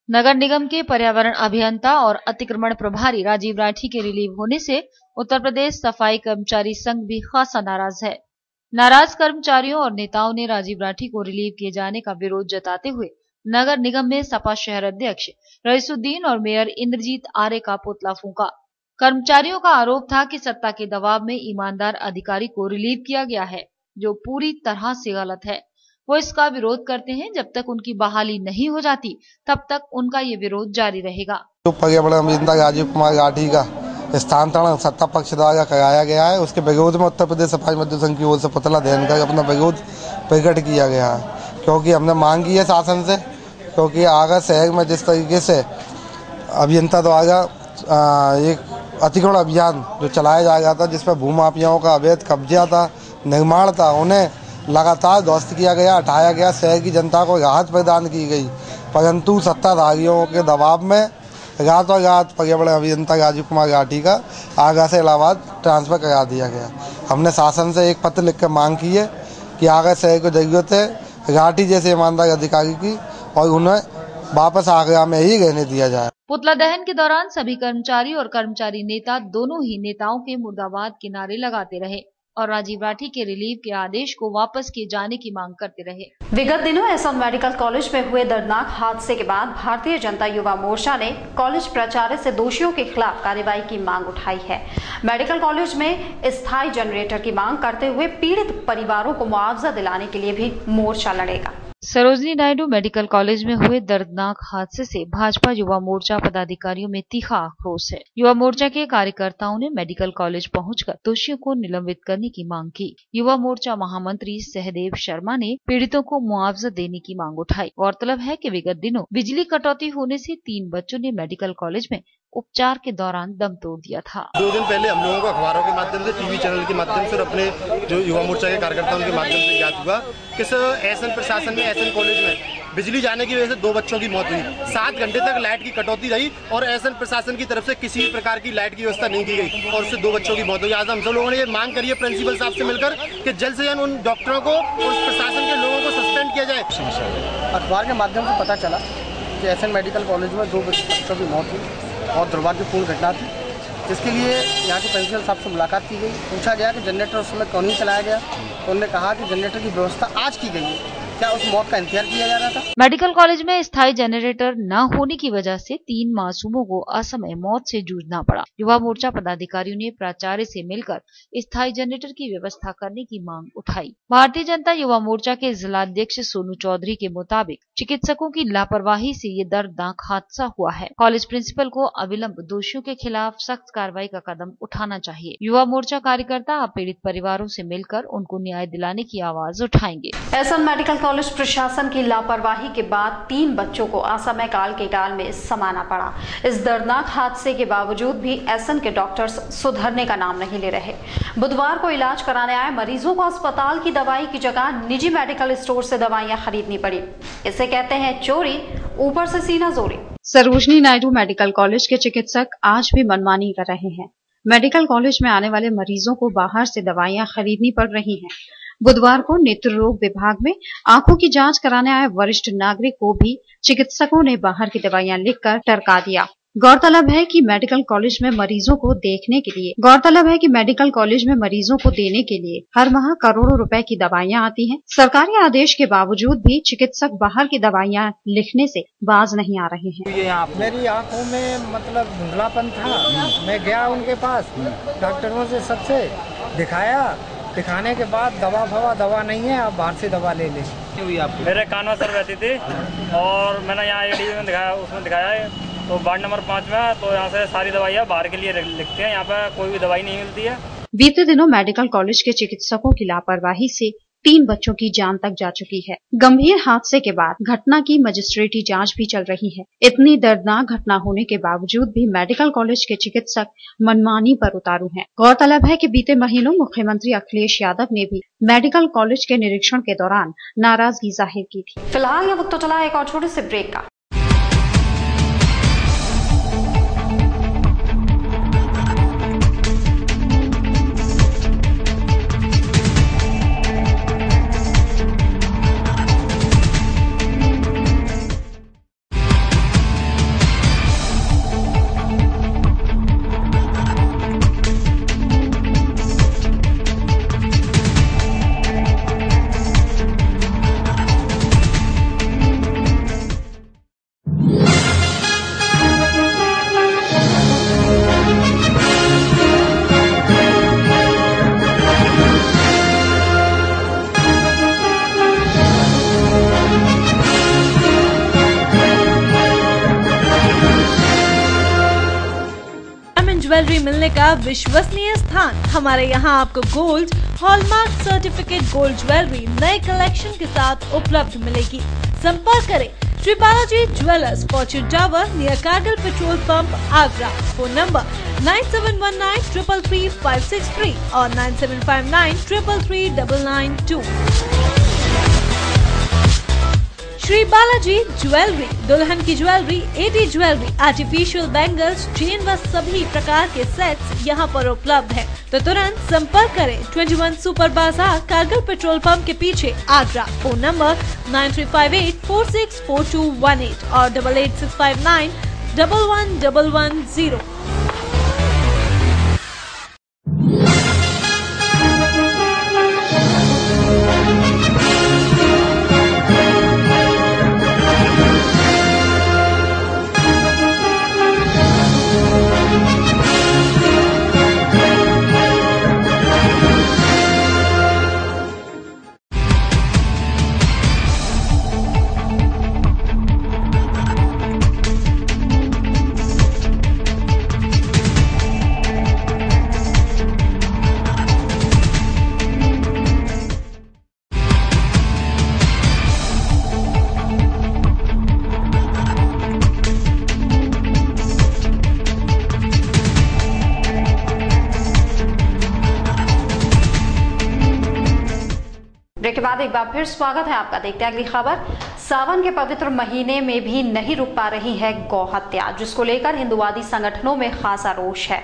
नगर निगम के पर्यावरण अभियंता और अतिक्रमण प्रभारी राजीव राठी के रिलीव होने से उत्तर प्रदेश सफाई कर्मचारी संघ भी खासा नाराज है। नाराज कर्मचारियों और नेताओं ने राजीव राठी को रिलीव किए जाने का विरोध जताते हुए नगर निगम में सपा शहर अध्यक्ष रईसुद्दीन और मेयर इंद्रजीत आर्य का पुतला फूंका। कर्मचारियों का आरोप था कि सत्ता के दबाव में ईमानदार अधिकारी को रिलीव किया गया है, जो पूरी तरह से गलत है। वो इसका विरोध करते हैं। जब तक उनकी बहाली नहीं हो जाती तब तक उनका ये विरोध जारी रहेगा।
पर्यावरण अभियंता राजीव कुमार राठी का स्थानांतरण सत्ता पक्ष द्वारा कराया गया है, उसके विरोध में उत्तर प्रदेश सफाई मजदूर संघ की ओर से पुतला दहन कर अपना विरोध प्रकट किया गया है। क्योंकि हमने मांग की है शासन से, क्योंकि आगरा शहर में जिस तरीके से अभियंता द्वारा एक अतिक्रमण अभियान जो चलाया जा रहा था, जिसमें भूमाफियाओं का अवैध कब्जा था, निर्माण था, उन्हें लगातार ध्वस्त किया गया, हटाया गया, शहर की जनता को राहत प्रदान की गई, परंतु सत्ताधारियों के दबाव में रातों रात पर्यावरण अभियंता राजीव कुमार राठी का आगरा से इलाहाबाद ट्रांसफर करा दिया गया। हमने शासन से एक पत्र लिखकर मांग की है कि आगरा शहर को जरूरत है राठी जैसे ईमानदार अधिकारी की और उन्हें वापस आगरा में ही रहने दिया जाए।
पुतला दहन के दौरान सभी कर्मचारी और कर्मचारी नेता दोनों ही नेताओं के मुर्दाबाद के नारे लगाते रहे और राजीव राठी के रिलीव के आदेश को वापस किए जाने की मांग करते रहे।
विगत दिनों एसएन मेडिकल कॉलेज में हुए दर्दनाक हादसे के बाद भारतीय जनता युवा मोर्चा ने कॉलेज प्राचार्य से दोषियों के खिलाफ कार्रवाई की मांग उठाई है। मेडिकल कॉलेज में स्थायी जनरेटर की मांग करते हुए पीड़ित परिवारों को मुआवजा दिलाने के लिए भी मोर्चा लड़ेगा।
सरोजनी नायडू मेडिकल कॉलेज में हुए दर्दनाक हादसे से भाजपा युवा मोर्चा पदाधिकारियों में तीखा आक्रोश है। युवा मोर्चा के कार्यकर्ताओं ने मेडिकल कॉलेज पहुंचकर दोषियों को निलंबित करने की मांग की। युवा मोर्चा महामंत्री सहदेव शर्मा ने पीड़ितों को मुआवजा देने की मांग उठाई। गौरतलब है कि विगत दिनों बिजली कटौती होने से 3 बच्चों ने मेडिकल कॉलेज में उपचार के दौरान दम तोड़ दिया था।
2 दिन पहले हम लोगों को अखबारों के माध्यम से, टीवी चैनल के माध्यम से और अपने जो युवा मोर्चा के कार्यकर्ताओं के माध्यम से ज्ञात हुआ कि एसएन प्रशासन में, एसएन कॉलेज में बिजली जाने की वजह से 2 बच्चों की मौत हुई। 7 घंटे तक लाइट की कटौती रही और एसएन प्रशासन की तरफ से किसी प्रकार की लाइट की व्यवस्था नहीं की गई और उससे 2 बच्चों की मौत हुई। आज हम सब लोगों ने ये मांग करी है प्रिंसिपल साहब से मिलकर कि जल्द से जल्द उन डॉक्टरों को और प्रशासन के लोगों को सस्पेंड किया जाए।
अखबार के माध्यम से पता चला कि एसएन मेडिकल कॉलेज में 2 बच्चों की मौत हुई और दुर्भाग्यपूर्ण घटना थी, जिसके लिए यहाँ के प्रिंसिपल साहब से मुलाकात की गई। पूछा गया कि जनरेटर उस समय क्यों नहीं चलाया गया, तो उन्होंने कहा कि जनरेटर की व्यवस्था आज की गई है, क्या उस मौत का इंतजार किया जा रहा था।
मेडिकल कॉलेज में स्थायी जनरेटर न होने की वजह से 3 मासूमों को असमय मौत से जूझना पड़ा। युवा मोर्चा पदाधिकारियों ने प्राचार्य से मिलकर स्थायी जनरेटर की व्यवस्था करने की मांग उठाई। भारतीय जनता युवा मोर्चा के जिलाध्यक्ष सोनू चौधरी के मुताबिक चिकित्सकों की लापरवाही से ये दर्दनाक हादसा हुआ है। कॉलेज प्रिंसिपल को अविलंब दोषियों के खिलाफ सख्त कार्रवाई का कदम उठाना चाहिए। युवा मोर्चा कार्यकर्ता अब पीड़ित परिवारों से मिलकर उनको न्याय दिलाने की आवाज उठाएंगे।
एसएन मेडिकल कॉलेज प्रशासन की लापरवाही के बाद 3 बच्चों को असमय काल के गाल में समाना पड़ा। इस दर्दनाक हादसे के बावजूद भी एसएन के डॉक्टर्स सुधरने का नाम नहीं ले रहे। बुधवार को इलाज कराने आए मरीजों को अस्पताल की दवाई की जगह निजी मेडिकल स्टोर से दवाइयां खरीदनी पड़ी। इसे कहते हैं चोरी, ऊपर से सीना जोरी। सरोजनी नायडू मेडिकल कॉलेज के चिकित्सक आज भी मनमानी कर रहे हैं। मेडिकल कॉलेज में आने वाले मरीजों को बाहर से दवाइयां खरीदनी पड़ रही हैं। बुधवार को नेत्र रोग विभाग में आंखों की जांच कराने आए वरिष्ठ नागरिक को भी चिकित्सकों ने बाहर की दवाइयां लिखकर टरका दिया। गौरतलब है कि मेडिकल कॉलेज में मरीजों को देने के लिए हर माह करोड़ों रुपए की दवाइयां आती हैं। सरकारी आदेश के बावजूद भी चिकित्सक बाहर की दवाइयां लिखने से बाज नहीं आ रहे हैं।
मेरी आंखों में मतलब धुंधलापन था, मैं गया उनके पास, डॉक्टरों से सबसे दिखाने के बाद दवा नहीं है, आप बाहर से दवा ले लें।
मेरे कान में सर रहती थी और मैंने यहाँ एडीवी में दिखाया, उसमें दिखाया है तो वार्ड नंबर 5 में, तो यहाँ से सारी दवाइयाँ बाहर के लिए लिखते हैं, यहाँ पे कोई भी दवाई नहीं मिलती है।
बीते दिनों मेडिकल कॉलेज के चिकित्सकों की लापरवाही से 3 बच्चों की जान तक जा चुकी है। गंभीर हादसे के बाद घटना की मजिस्ट्रेटी जांच भी चल रही है। इतनी दर्दनाक घटना होने के बावजूद भी मेडिकल कॉलेज के चिकित्सक मनमानी पर उतारू हैं। गौरतलब है कि बीते महीनों मुख्यमंत्री अखिलेश यादव ने भी मेडिकल कॉलेज के निरीक्षण के दौरान नाराजगी जाहिर की थी। फिलहाल यह वक्त तो चला एक और छोटे से ब्रेक का।
ज्वेलरी मिलने का विश्वसनीय स्थान। हमारे यहाँ आपको gold, hallmark certificate gold jewellery नए कलेक्शन के साथ उपलब्ध मिलेगी। संपर्क करें Shri Balaji jewellers, fortune tower near Kargil petrol pump, Agra. Phone number 9719333563 और 9759333992। श्री बालाजी ज्वेलरी, दुल्हन की jewellery, AD jewellery, artificial bangles, chain व सभी प्रकार के सेट्स यहाँ पर उपलब्ध है। तो तुरंत संपर्क करें 21 सुपर बाजार, कारगिल पेट्रोल पंप के पीछे, आगरा। फोन नंबर 9358464218 और 8865911110।
ब्रेक के बाद एक बार फिर स्वागत है आपका। देखते हैं अगली खबर। सावन के पवित्र महीने में भी नहीं रुक पा रही है गौ हत्या, जिसको लेकर हिंदुवादी संगठनों में खासा रोष है।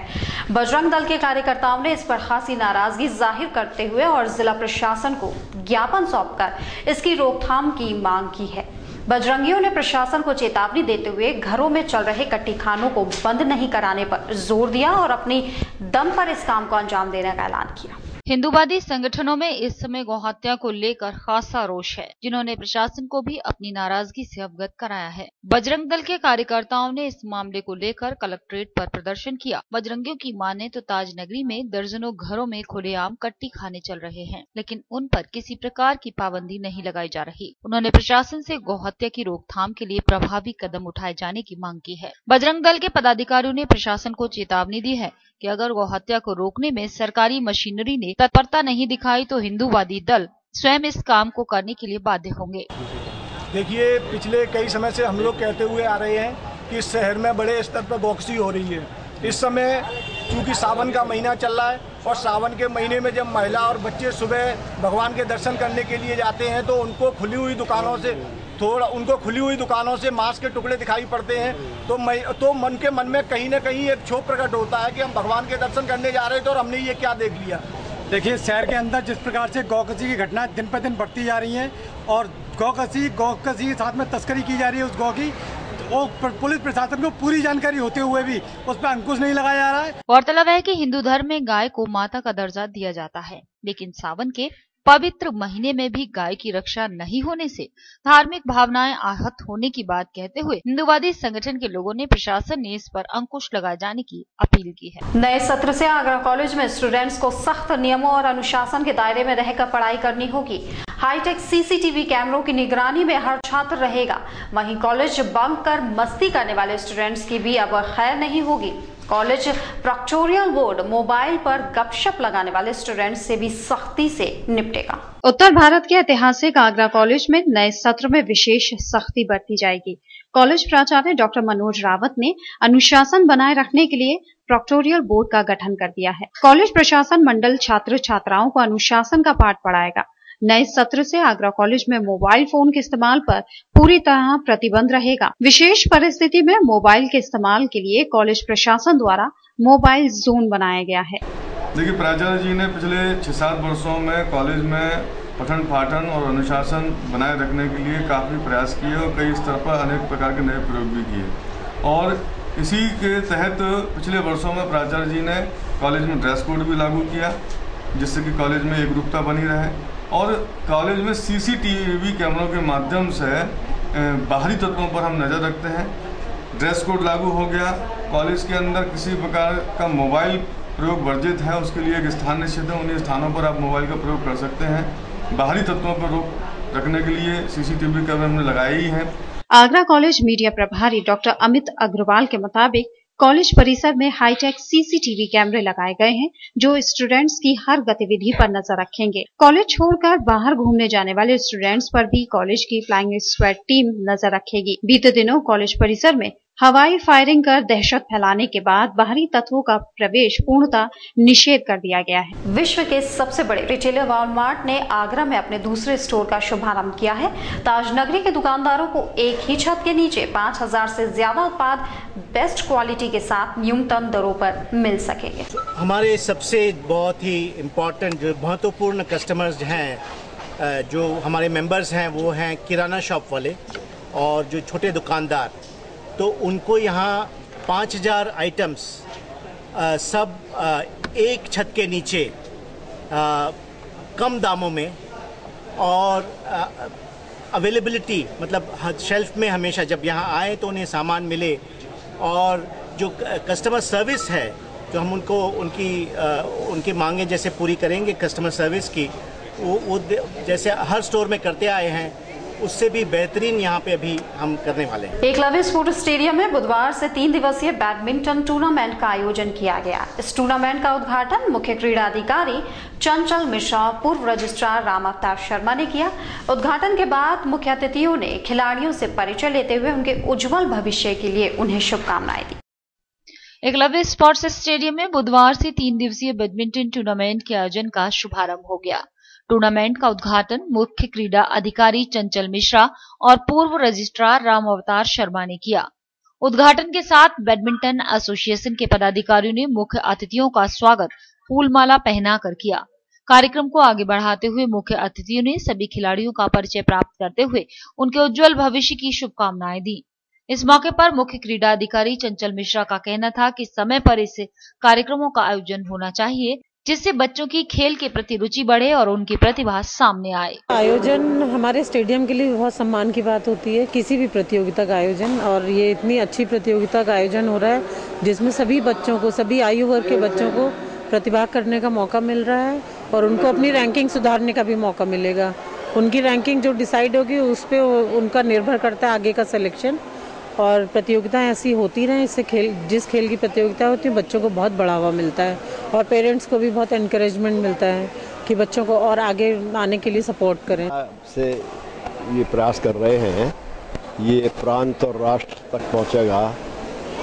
बजरंग दल के कार्यकर्ताओं ने इस पर खासी नाराजगी जाहिर करते हुए और जिला प्रशासन को ज्ञापन सौंपकर इसकी रोकथाम की मांग की है। बजरंगियों ने प्रशासन को चेतावनी देते हुए घरों में चल रहे कट्टीखानों को बंद नहीं कराने पर जोर दिया और अपनी दम पर इस काम को अंजाम देने का ऐलान किया।
हिंदुवादी संगठनों में इस समय गौहत्या को लेकर खासा रोष है, जिन्होंने प्रशासन को भी अपनी नाराजगी से अवगत कराया है। बजरंग दल के कार्यकर्ताओं ने इस मामले को लेकर कलेक्ट्रेट पर प्रदर्शन किया। बजरंगियों की माने तो ताज नगरी में दर्जनों घरों में खुलेआम कट्टी खाने चल रहे हैं, लेकिन उन पर किसी प्रकार की पाबंदी नहीं लगाई जा रही। उन्होंने प्रशासन से गौहत्या की रोकथाम के लिए प्रभावी कदम उठाए जाने की मांग की है। बजरंग दल के पदाधिकारियों ने प्रशासन को चेतावनी दी है कि अगर गौहत्या को रोकने में सरकारी मशीनरी ने तत्परता नहीं दिखाई तो हिंदूवादी दल स्वयं इस काम को करने के लिए बाध्य होंगे।
देखिए, पिछले कई समय से हम लोग कहते हुए आ रहे हैं कि इस शहर में बड़े स्तर पर गौकसी हो रही है। इस समय चूंकि सावन का महीना चल रहा है और सावन के महीने में जब महिला और बच्चे सुबह भगवान के दर्शन करने के लिए जाते हैं तो उनको खुली हुई दुकानों से मांस के टुकड़े दिखाई पड़ते हैं, तो मन के मन में कहीं ना कहीं एक क्षोभ प्रकट होता है कि हम भगवान के दर्शन करने जा रहे थे और हमने ये क्या देख लिया।
देखिए, शहर के अंदर जिस प्रकार से गौकसी की घटना दिन पर दिन बढ़ती जा रही हैं और गौकसी के साथ में तस्करी की जा रही है उस गौ की, वो पुलिस प्रशासन को पूरी जानकारी होते हुए भी उस पर अंकुश नहीं लगाया जा रहा है।
गौरतलब है कि हिंदू धर्म में गाय को माता का दर्जा दिया जाता है, लेकिन सावन के पवित्र महीने में भी गाय की रक्षा नहीं होने से धार्मिक भावनाएं आहत होने की बात कहते हुए हिंदुवादी संगठन के लोगों ने प्रशासन ने इस पर अंकुश लगाए जाने की अपील की है।
नए सत्र से आगरा कॉलेज में स्टूडेंट्स को सख्त नियमों और अनुशासन के दायरे में रहकर पढ़ाई करनी होगी। हाईटेक सीसीटीवी कैमरों की निगरानी में हर छात्र रहेगा। वहीं कॉलेज बंक कर मस्ती करने वाले स्टूडेंट्स की भी अब खैर नहीं होगी। कॉलेज प्रॉक्टोरियल बोर्ड मोबाइल पर गपशप लगाने वाले स्टूडेंट्स से भी सख्ती से निपटेगा। उत्तर भारत के ऐतिहासिक आगरा कॉलेज में नए सत्र में विशेष सख्ती बरती जाएगी। कॉलेज प्राचार्य डॉक्टर मनोज रावत ने अनुशासन बनाए रखने के लिए प्रॉक्टोरियल बोर्ड का गठन कर दिया है। कॉलेज प्रशासन मंडल छात्र छात्राओं को अनुशासन का पाठ पढ़ाएगा। नए सत्र से आगरा कॉलेज में मोबाइल फोन के इस्तेमाल पर पूरी तरह प्रतिबंध रहेगा। विशेष परिस्थिति में मोबाइल के इस्तेमाल के लिए कॉलेज प्रशासन द्वारा मोबाइल जोन बनाया गया है।
देखिए, प्राचार्य जी ने पिछले 6-7 वर्षों में कॉलेज में पठन पाठन और अनुशासन बनाए रखने के लिए काफ़ी प्रयास किए और कई स्तर पर अनेक प्रकार के नए प्रयोग भी किए और इसी के तहत पिछले वर्षों में प्राचार्य जी ने कॉलेज में ड्रेस कोड भी लागू किया, जिससे कि कॉलेज में एकरूपता बनी रहे और कॉलेज में सीसीटीवी कैमरों के माध्यम से बाहरी तत्वों पर हम नज़र रखते हैं। ड्रेस कोड लागू हो गया। कॉलेज के अंदर किसी प्रकार का मोबाइल प्रयोग वर्जित है, उसके लिए एक स्थान निश्चित है, उन्हीं स्थानों पर आप मोबाइल का प्रयोग कर सकते हैं। बाहरी तत्वों पर रोक रखने के लिए सीसीटीवी कैमरे हमने लगाए ही हैं।
आगरा कॉलेज मीडिया प्रभारी डॉक्टर अमित अग्रवाल के मुताबिक कॉलेज परिसर में हाईटेक सीसीटीवी कैमरे लगाए गए हैं, जो स्टूडेंट्स की हर गतिविधि पर नजर रखेंगे। कॉलेज छोड़कर बाहर घूमने जाने वाले स्टूडेंट्स पर भी कॉलेज की फ्लाइंग स्क्वाड टीम नजर रखेगी। बीते दिनों कॉलेज परिसर में हवाई फायरिंग कर दहशत फैलाने के बाद बाहरी तत्वों का प्रवेश पूर्णतः निषेध कर दिया गया है। विश्व के सबसे बड़े रिटेलर वॉलमार्ट ने आगरा में अपने दूसरे स्टोर का शुभारंभ किया है। ताजनगरी के दुकानदारों को एक ही छत के नीचे 5000 से ज्यादा उत्पाद बेस्ट क्वालिटी के साथ न्यूनतम दरों पर मिल सकेंगे।
हमारे सबसे बहुत ही इम्पोर्टेंट जो महत्वपूर्ण कस्टमर्स हैं, जो हमारे मेंबर्स हैं, वो हैं किराना शॉप वाले और जो छोटे दुकानदार। तो उनको यहाँ 5000 आइटम्स सब एक छत के नीचे कम दामों में और अवेलेबिलिटी, मतलब शेल्फ में हमेशा जब यहाँ आए तो उन्हें सामान मिले। और जो कस्टमर सर्विस है, जो हम उनको उनकी मांगें जैसे पूरी करेंगे कस्टमर सर्विस की, वो जैसे हर स्टोर में करते आए हैं, उससे भी बेहतरीन यहाँ पे अभी हम करने वाले हैं। एकलव्य स्पोर्ट्स स्टेडियम में बुधवार से 3 दिवसीय बैडमिंटन टूर्नामेंट का आयोजन किया गया। इस टूर्नामेंट का उद्घाटन मुख्य क्रीड़ा अधिकारी चंचल मिश्रा, पूर्व रजिस्ट्रार राम अवतार शर्मा ने किया। उद्घाटन के बाद मुख्य अतिथियों ने खिलाड़ियों से परिचय लेते हुए उनके उज्जवल भविष्य के लिए उन्हें शुभकामनाएं दी।
एकलव्य स्पोर्ट्स स्टेडियम में बुधवार से 3 दिवसीय बैडमिंटन टूर्नामेंट के आयोजन का शुभारंभ हो गया। टूर्नामेंट का उद्घाटन मुख्य क्रीड़ा अधिकारी चंचल मिश्रा और पूर्व रजिस्ट्रार राम अवतार शर्मा ने किया। उद्घाटन के साथ बैडमिंटन एसोसिएशन के पदाधिकारियों ने मुख्य अतिथियों का स्वागत फूलमाला पहनाकर किया। कार्यक्रम को आगे बढ़ाते हुए मुख्य अतिथियों ने सभी खिलाड़ियों का परिचय प्राप्त करते हुए उनके उज्जवल भविष्य की शुभकामनाएं दी। इस मौके पर मुख्य क्रीड़ा अधिकारी चंचल मिश्रा का कहना था कि समय पर इस कार्यक्रमों का आयोजन होना चाहिए, जिससे बच्चों की खेल के प्रति रुचि बढ़े और उनकी प्रतिभा सामने आए।
आयोजन हमारे स्टेडियम के लिए बहुत सम्मान की बात होती है, किसी भी प्रतियोगिता का आयोजन, और ये इतनी अच्छी प्रतियोगिता का आयोजन हो रहा है जिसमें सभी बच्चों को, सभी आयु वर्ग के बच्चों को प्रतिभा करने का मौका मिल रहा है और उनको अपनी रैंकिंग सुधारने का भी मौका मिलेगा। उनकी रैंकिंग जो डिसाइड होगी उस पर उनका निर्भर करता है आगे का सिलेक्शन, और प्रतियोगिताएं ऐसी होती रहें, इससे जिस खेल की प्रतियोगिता होती है बच्चों को बहुत बढ़ावा मिलता है और पेरेंट्स को भी बहुत एनकरेजमेंट मिलता है कि बच्चों को और आगे आने के लिए सपोर्ट करें।
से ये प्रयास कर रहे हैं, ये प्रांत और राष्ट्र तक पहुंचेगा।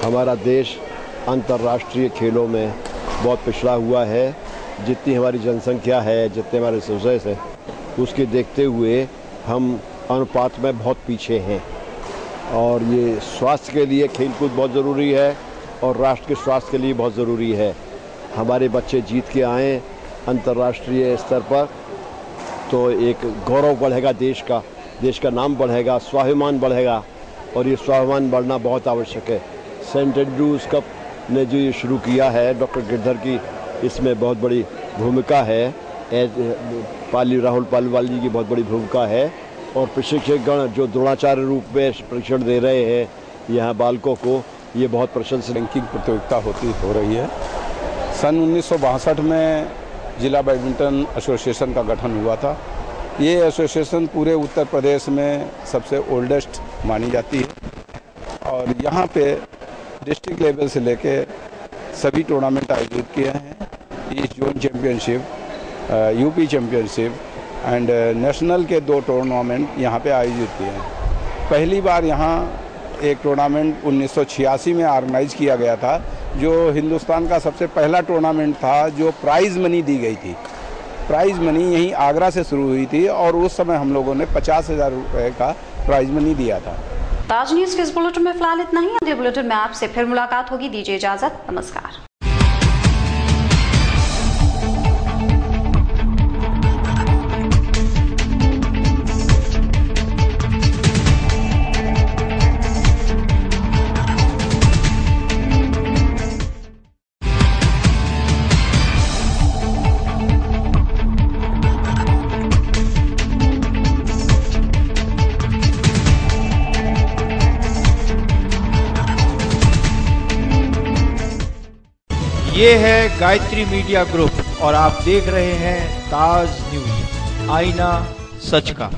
हमारा देश अंतर्राष्ट्रीय खेलों में बहुत पिछड़ा हुआ है। जितनी हमारी जनसंख्या है, जितने हमारे रिसोर्सेस हैं, उसके देखते हुए हम अनुपात में बहुत पीछे हैं और ये स्वास्थ्य के लिए खेलकूद बहुत ज़रूरी है और राष्ट्र के स्वास्थ्य के लिए बहुत ज़रूरी है। हमारे बच्चे जीत के आएँ अंतर्राष्ट्रीय स्तर पर तो एक गौरव बढ़ेगा, देश का नाम बढ़ेगा, स्वाभिमान बढ़ेगा और ये स्वाभिमान बढ़ना बहुत आवश्यक है। सेंट एंड्रूज कप ने जो ये शुरू किया है, डॉक्टर गिरधर की इसमें बहुत बड़ी भूमिका है, राहुल पालीवाल जी की बहुत बड़ी भूमिका है और प्रशिक्षकगण जो द्रोणाचार्य रूप में प्रशिक्षण दे रहे हैं यहाँ बालकों को, ये बहुत प्रशंसनीय।
रैंकिंग प्रतियोगिता हो रही है। सन 1962 में जिला बैडमिंटन एसोसिएशन का गठन हुआ था। ये एसोसिएशन पूरे उत्तर प्रदेश में सबसे ओल्डेस्ट मानी जाती है और यहाँ पे डिस्ट्रिक्ट लेवल से लेके सभी टूर्नामेंट आयोजित किए हैं। East zone championship, UP championship and national के 2 टूर्नामेंट यहाँ पे आयोजित किए हैं। पहली बार यहाँ एक टूर्नामेंट 1986 में ऑर्गेनाइज किया गया था, जो हिंदुस्तान का सबसे पहला टूर्नामेंट था जो प्राइज़ मनी दी गई थी। प्राइज़ मनी यहीं आगरा से शुरू हुई थी और उस समय हम लोगों ने 50,000 रुपये का प्राइज़ मनी दिया था।
ताज न्यूज़ के इस बुलेटिन में फिलहाल इतना ही। अगले बुलेटिन में आपसे फिर मुलाकात होगी। दीजिए इजाजत, नमस्कार।
ये है गायत्री मीडिया ग्रुप और आप देख रहे हैं ताज न्यूज, आईना सच का।